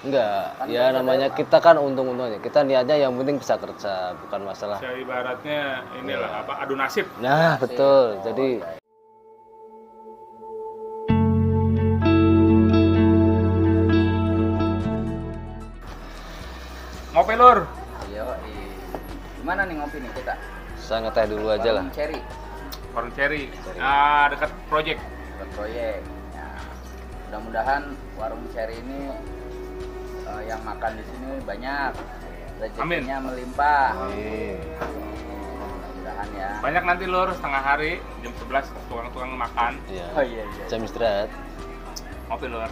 Enggak, Kan ya namanya kita kan untung-untungnya. Kita niatnya yang penting bisa kerja, bukan masalah. Saya ibaratnya inilah apa adu nasib. Nah, betul. Jadi Ngopi lur. Iya, gimana nih ngopi nih kita? saya ngeteh dulu aja lah. Warung Cherry, Warung Cherry. Dekat project. buat proyek. Nah, mudah-mudahan warung Cherry ini yang makan di sini banyak, rezekinya melimpah. Amin. Mudah-mudahan ya. Banyak nanti lur, setengah hari jam 11 tukang-tukang makan. Iya. Oh iya. Jam istirahat. Ngopi lur.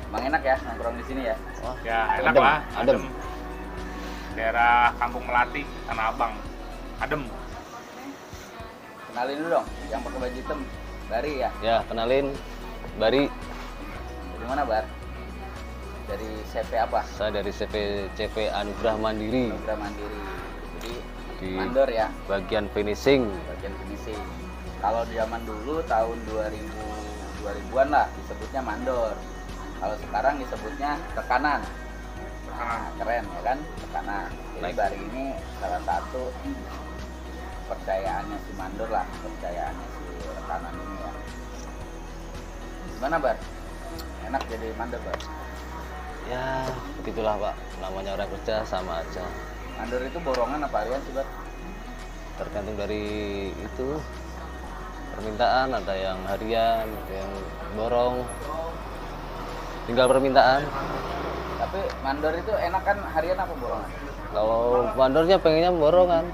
Bang enak ya nongkrong di sini ya. Wah, Ya enak adem, lah. adem. Daerah Kampung Melati, Tanah Abang. Adem. Kenalin dulu dong, yang pakai baju hitam, Bari ya. Ya, kenalin Bari. Dari mana Bar? Dari CP apa? Saya dari CV Anugerah Mandiri Program Mandiri. Jadi di mandor ya, bagian finishing. bagian finishing. Kalau zaman dulu tahun 2000-an lah disebutnya mandor. Kalau sekarang disebutnya tekanan. Nah, keren ya kan, tekanan. Jadi Baik. Bari ini salah satu percayaannya si mandor lah, percayaannya si rekanan ini ya. Gimana Bar? Enak jadi mandor Bar? Ya, begitulah Pak. Namanya orang kerja sama aja. Mandor itu borongan apa harian sih Bar? Tergantung dari itu permintaan, ada yang harian, ada yang borong. Tinggal permintaan. Tapi mandor itu enak kan harian apa borongan? Kalau mandornya pengennya borongan.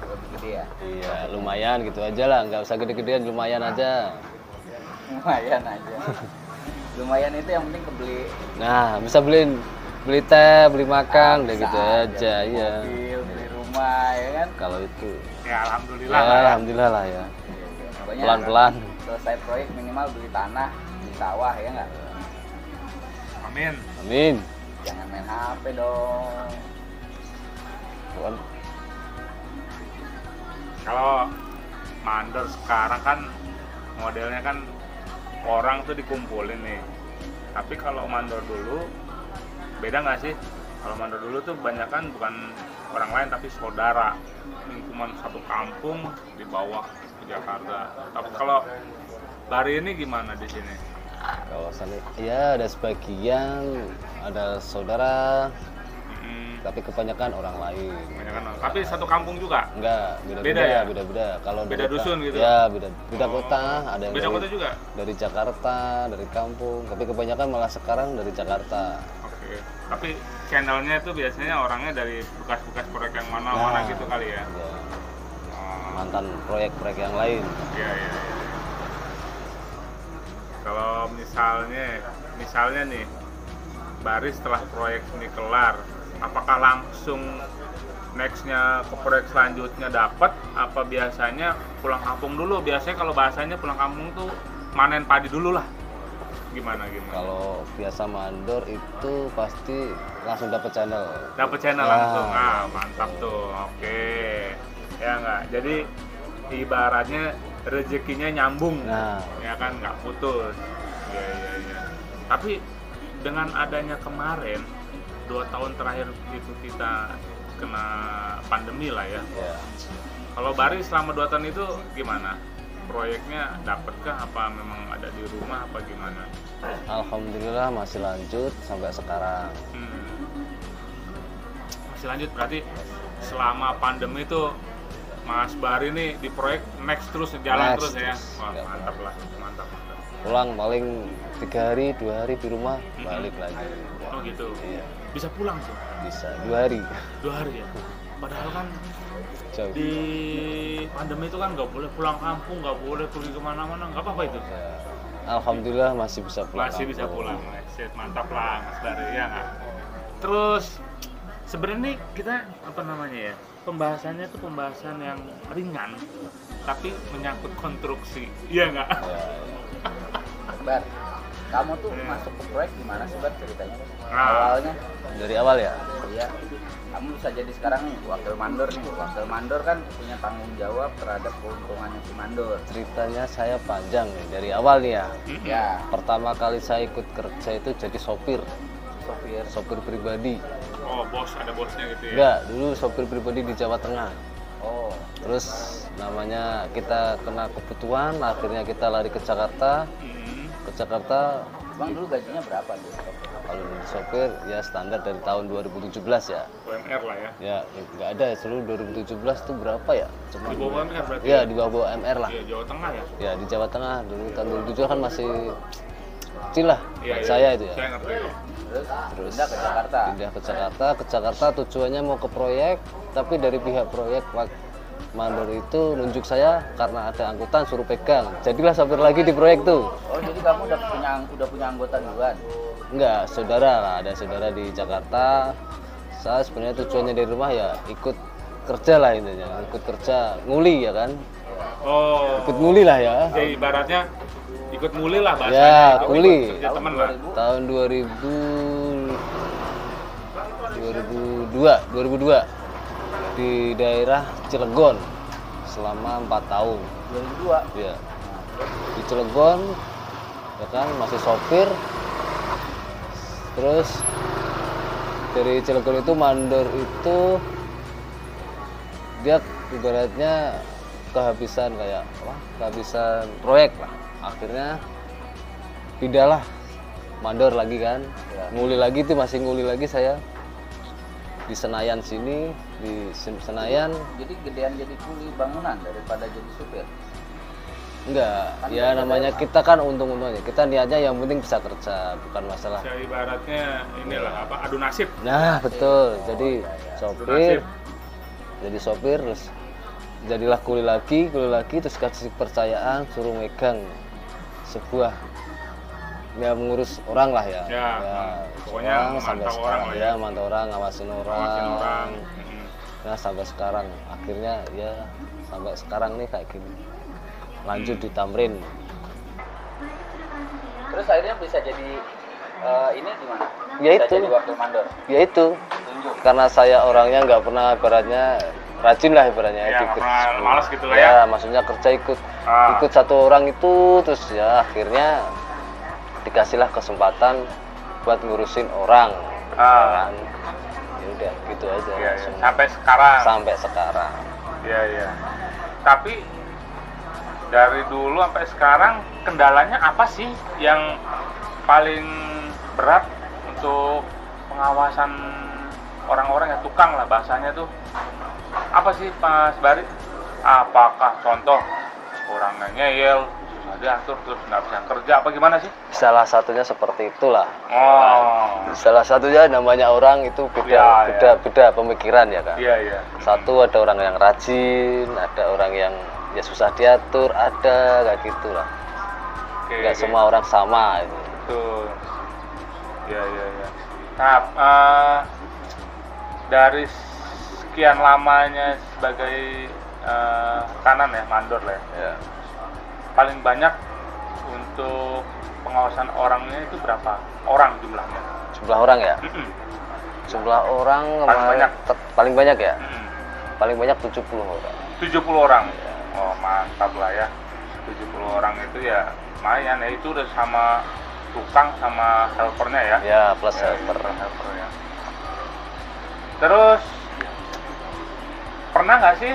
Lebih gede ya? Iya, lumayan gitu aja lah. Nggak usah gede-gedean, lumayan aja. Lumayan aja. Lumayan itu yang penting kebeli. Nah, bisa beli teh, beli makan, udah gitu Bisa aja. beli Iya. mobil, beli rumah ya kan? Kalau itu, Ya alhamdulillah ya lah ya. alhamdulillah lah ya. Pokoknya Pelan-pelan. selesai proyek minimal beli tanah, beli sawah ya nggak? Amin. Amin. Jangan main HP dong. Tuhan. Kalau mandor sekarang kan modelnya kan orang tuh dikumpulin nih. Tapi kalau mandor dulu beda nggak sih? Kalau mandor dulu tuh banyak kan bukan orang lain tapi saudara, lingkungan satu kampung dibawa ke Jakarta. Tapi kalau Bari ini gimana di sini? Kalau sana, ya ada sebagian, ada saudara, tapi kebanyakan orang lain. Banyak kan, tapi satu kampung juga. Enggak, beda-beda Beda ya? beda-beda. Kalau Beda dari dusun gitu? Ya, beda Oh. kota, ada yang Beda dari, kota juga? dari Jakarta, dari kampung, tapi kebanyakan malah sekarang dari Jakarta. Oke. Tapi channelnya itu biasanya orangnya dari bekas-bekas proyek yang mana-mana Nah, gitu kali ya. Ya, Oh, mantan proyek-proyek yang lain. iya iya. Iya. Kalau misalnya nih, Bari setelah proyek ini kelar, apakah langsung nextnya ke proyek selanjutnya dapat? Apa biasanya pulang kampung dulu? Biasanya kalau bahasanya pulang kampung tuh manen padi dulu lah. Gimana? Kalau biasa mandor itu pasti langsung dapat channel. Dapat channel Nah. langsung, mantap tuh. Oke, ya nggak. Jadi ibaratnya rezekinya nyambung, Nah, ya kan, nggak putus. Iya. Tapi dengan adanya kemarin 2 tahun terakhir itu kita kena pandemi lah ya. ya. Kalau Bari selama 2 tahun itu gimana? Proyeknya dapetkah? Apa memang ada di rumah? Apa gimana? Alhamdulillah masih lanjut sampai sekarang. Masih lanjut berarti selama pandemi itu Mas Bari nih di proyek next terus jalan Next terus ya. terus. Wah, Ya, mantap lah, mantap. Pulang paling 3 hari, 2 hari di rumah, balik lagi. Oh gitu. Iya, Bisa pulang tuh bisa 2 hari. 2 hari ya. Padahal kan Jauh. di pandemi itu kan nggak boleh pulang kampung, nggak boleh pergi kemana-mana, nggak apa-apa itu. Ya, alhamdulillah masih bisa pulang. Masih bisa kampung. pulang. Set, mantap lah Mas Bari ya nggak. Terus sebenarnya nih kita apa namanya ya? Pembahasannya tuh pembahasan yang ringan tapi menyangkut konstruksi. Iya nggak? Ya, Bar, kamu tuh Iya. masuk ke proyek gimana sih Bar ceritanya? Nah. Awalnya? dari awal ya. Iya. Kamu bisa jadi sekarang nih wakil mandor nih. Wakil mandor kan punya tanggung jawab terhadap keuntungannya si mandor. Ceritanya saya panjang nih dari awal nih ya. Ya, Pertama kali saya ikut kerja itu jadi sopir. sopir. sopir pribadi. Oh, bos, ada bosnya gitu ya? Enggak, dulu sopir pribadi di Jawa Tengah. Oh, Terus namanya kita kena kebutuhan, akhirnya kita lari ke Jakarta. Mm-mm. Ke Jakarta, Bang dulu gajinya berapa tuh? kalau jadi sopir ya standar dari tahun 2017 ya. UMR lah ya. Ya nggak ada, seluruh 2017 tuh berapa ya? Cuma Di bawah UMR berarti? ya di bawah MR lah. Iya, Jawa Tengah ya? Ya di Jawa Tengah dulu tahun 2007 kan masih kecil lah Iya, buat iya. saya itu ya. Saya ngerti. Terus pindah ke Jakarta. Pindah ke Jakarta tujuannya mau ke proyek, tapi dari pihak proyek mandor itu nunjuk saya karena ada angkutan suruh pegang. Jadilah sopir lagi di proyek tuh. Oh, jadi kamu udah punya anggota duluan. Enggak, saudara lah, ada saudara di Jakarta. Saya sebenarnya tujuannya dari rumah ya ikut kerja lah intinya, ikut kerja nguli ya kan. Oh. Ikut nguli lah ya. Ya ibaratnya ikut nguli lah bahasanya. Ya, Ikut nguli. Kerja teman lah. Tahun 2002 di daerah Cilegon selama 4 tahun. 2002. Ya. Di Cilegon ya kan masih sopir. Terus dari Cilegon itu mandor itu dia ibaratnya kehabisan kayak apa? Kehabisan proyek lah. Akhirnya pindahlah mandor lagi kan. Ya. Nguli lagi tuh masih nguli lagi saya di Senayan sini, di Senayan. Jadi gedean jadi kuli bangunan daripada jadi supir. Enggak, Kan ya beda namanya daerah. kita kan untung-untungnya. Kita niatnya yang penting bisa kerja, bukan masalah. Ya ibaratnya inilah apa adu nasib. Nah, betul. Jadi iya, iya. sopir, jadi sopir terus jadilah kuli lagi terus kasih kepercayaan suruh megang sebuah ya mengurus orang lah ya. Ya, pokoknya orang sampai memantau orang sekarang lah ya, ya. mantau orang, ngawasin orang. Ngawasin orang. Mm-mm. Nah, sampai sekarang akhirnya ya sampai sekarang nih kayak gini. Lanjut di Tamrin. Terus akhirnya bisa jadi ini gimana? Ya Bisa itu. jadi wakil mandor. Ya itu, Tunjuk. karena saya orangnya nggak pernah ibaratnya rajin lah ibaratnya Ya, nggak pernah malas gitu lah ya. ya. Maksudnya kerja Ah. ikut satu orang itu terus ya akhirnya dikasihlah kesempatan buat ngurusin orang. Ah. Kan. Ya udah gitu aja. Iya, iya. langsung. Sampai sekarang. Sampai sekarang. Iya, iya. Tapi dari dulu sampai sekarang kendalanya apa sih yang paling berat untuk pengawasan orang-orang ya, tukang lah bahasanya tuh? Apa sih Mas Bari? Apakah contoh orangnya ngeyel, susah diatur, terus nggak bisa kerja, apa gimana sih? Salah satunya seperti itulah. Oh, Salah satunya namanya orang itu Ya, beda pemikiran ya kan. iya, iya. Satu ada orang yang rajin, ada orang yang ya susah diatur, ada kayak gitulah. Oke, Nggak oke. semua orang sama itu. Betul. Iya, iya, iya. Nah, dari sekian lamanya sebagai kanan ya, mandor lah ya, Ya. paling banyak untuk pengawasan orangnya itu berapa orang jumlahnya? Jumlah orang ya. Mm-mm. Jumlah orang Paling kemarin banyak. paling banyak ya. Mm-mm. Paling banyak 70 orang. 70 orang. Oh, mantap lah ya. 70 orang itu ya lumayan ya, itu udah sama tukang sama helpernya ya. Ya, plus Ya, helper. helper ya. Terus pernah nggak sih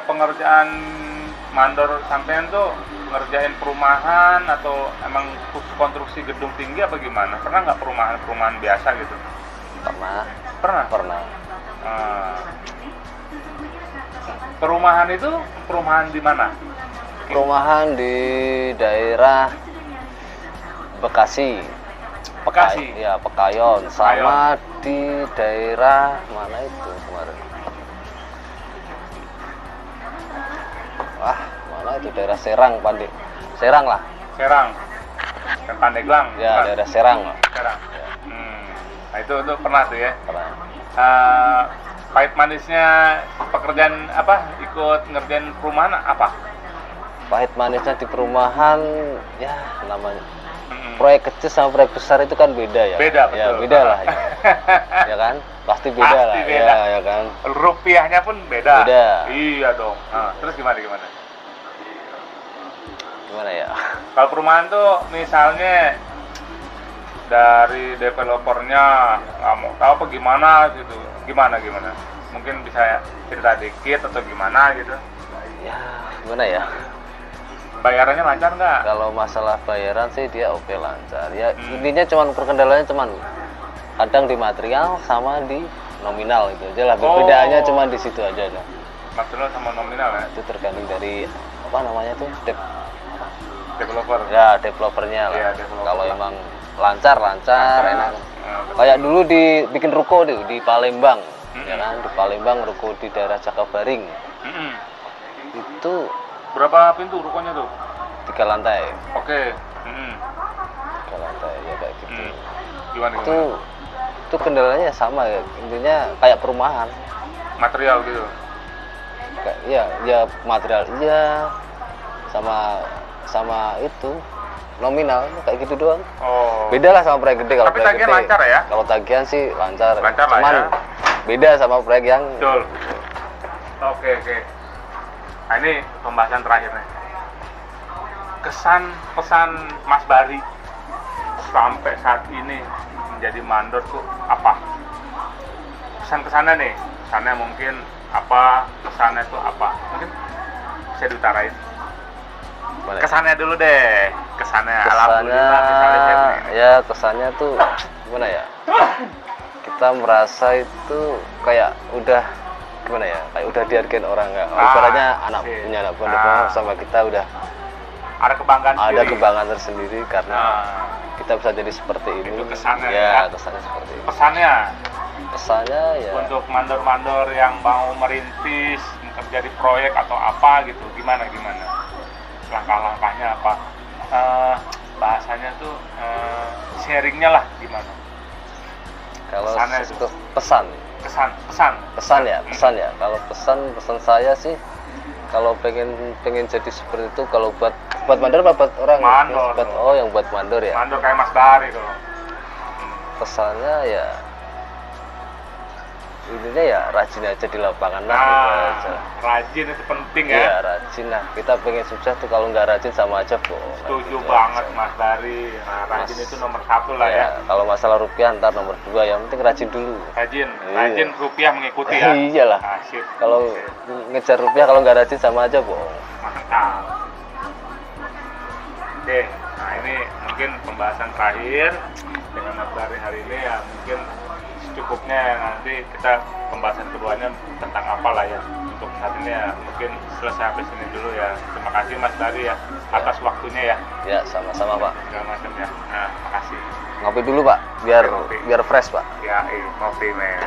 pengerjaan mandor sampean tuh ngerjain perumahan atau emang khusus konstruksi gedung tinggi apa gimana? Pernah nggak perumahan biasa gitu? Pernah, Pernah. pernah. Eh, perumahan itu perumahan di mana? Perumahan di daerah Bekasi. Bekasi? Ya, Pekayon. Sama di daerah mana itu kemarin? Wah, mana itu daerah Serang, Serang lah. Serang. Kan Pandeglang. Ya, bukan? daerah Serang. Serang. Nah, itu pernah tuh ya. Pernah. Pahit manisnya pekerjaan apa? Ikut ngerjain perumahan apa? Pahit manisnya di perumahan, ya namanya. Mm-mm. Proyek kecil sama proyek besar itu kan beda ya. Beda, Ya, betul. beda lah. Ya, ya kan? Pasti beda Pasti lah. beda. Ya kan? Rupiahnya pun beda. Beda. Iya dong. Nah, terus gimana? Gimana ya? Kalau perumahan tuh misalnya dari developernya nggak mau tahu apa gimana gitu, gimana mungkin bisa cerita dikit atau gimana gitu. Ya gimana ya, Bayarannya lancar nggak? kalau masalah bayaran sih dia oke lancar ya. Intinya cuman perkendalanya cuman kadang di material sama di nominal itu aja lah, perbedaannya cuman di situ aja lah. Material sama nominal ya? Itu tergantung dari apa namanya tuh Developer. ya developernya lah. Iya, developer. Kalau emang lancar enak. Betul. Kayak dulu dibikin ruko di Palembang, ya kan, di Palembang ruko di daerah Jakabaring. Itu Berapa pintu rukonya tuh? 3 lantai. Oke. 3 lantai ya kayak gitu. Gimana? Itu kendalanya sama ya, intinya kayak perumahan. Material gitu. Kayak ya material iya, sama itu nominal kayak gitu doang. Oh. Beda lah sama proyek gede. Kalau Tapi proyek tagihan gede, lancar ya? Kalau tagihan sih lancar. Lancar lah Cuman ya? beda sama proyek yang Betul. Oke. Nah ini pembahasan terakhir nih. Kesan pesan Mas Bari sampai saat ini menjadi mandor tuh apa? Pesan kesannya nih, kesannya mungkin apa? Kesannya tuh apa? Mungkin bisa diutarain. Boleh. Kesannya dulu deh, kesannya. Kesannya Alhamdulillah misalnya saya begini. ya kesannya tuh gimana ya, kita merasa itu kayak udah gimana ya, kayak udah dihargain orang nggak, ibaratnya anak iya. punya anak buah sama kita udah Ada kebanggaan ada sendiri. kebanggaan tersendiri karena Nah, kita bisa jadi seperti ini. itu kesannya ya, ya. kesannya seperti ini. pesannya Ya untuk mandor-mandor yang mau merintis menjadi proyek atau apa gitu, gimana langkah-langkahnya apa, bahasanya tuh sharingnya lah gimana kalau kesannya itu. pesan pesan ya kalau pesan saya sih, kalau pengen jadi seperti itu, kalau buat mandor apa buat orang? Mandor. Yang buat mandor ya. mandor kayak Mas Bari tuh. Pesannya ya intinya ya rajin aja di lapangan lah, gitu aja. Rajin itu penting Iya, ya. rajin lah. Kita pengen sukses tuh, kalau nggak rajin sama aja bohong. Setuju Gitu banget aja. Mas Bari. Nah, rajin itu nomor 1 lah ya. Kalau masalah rupiah ntar nomor 2, yang penting rajin dulu. Rajin rupiah mengikuti ya. Iyalah. Sip. Kalau ngejar rupiah kalau nggak rajin sama aja bohong. Mantap. Oke, nah ini mungkin pembahasan terakhir dengan Mas Bari hari ini ya, mungkin secukupnya ya, nanti kita pembahasan keduanya tentang apa lah ya. Untuk saat ini ya mungkin selesai sampai sini dulu ya. Terima kasih Mas Bari ya atas waktunya ya. Ya, sama-sama Pak. Segala macam ya. Nah, makasih. Ngopi dulu Pak, biar Ngopi. fresh Pak. Ya, ngopi men.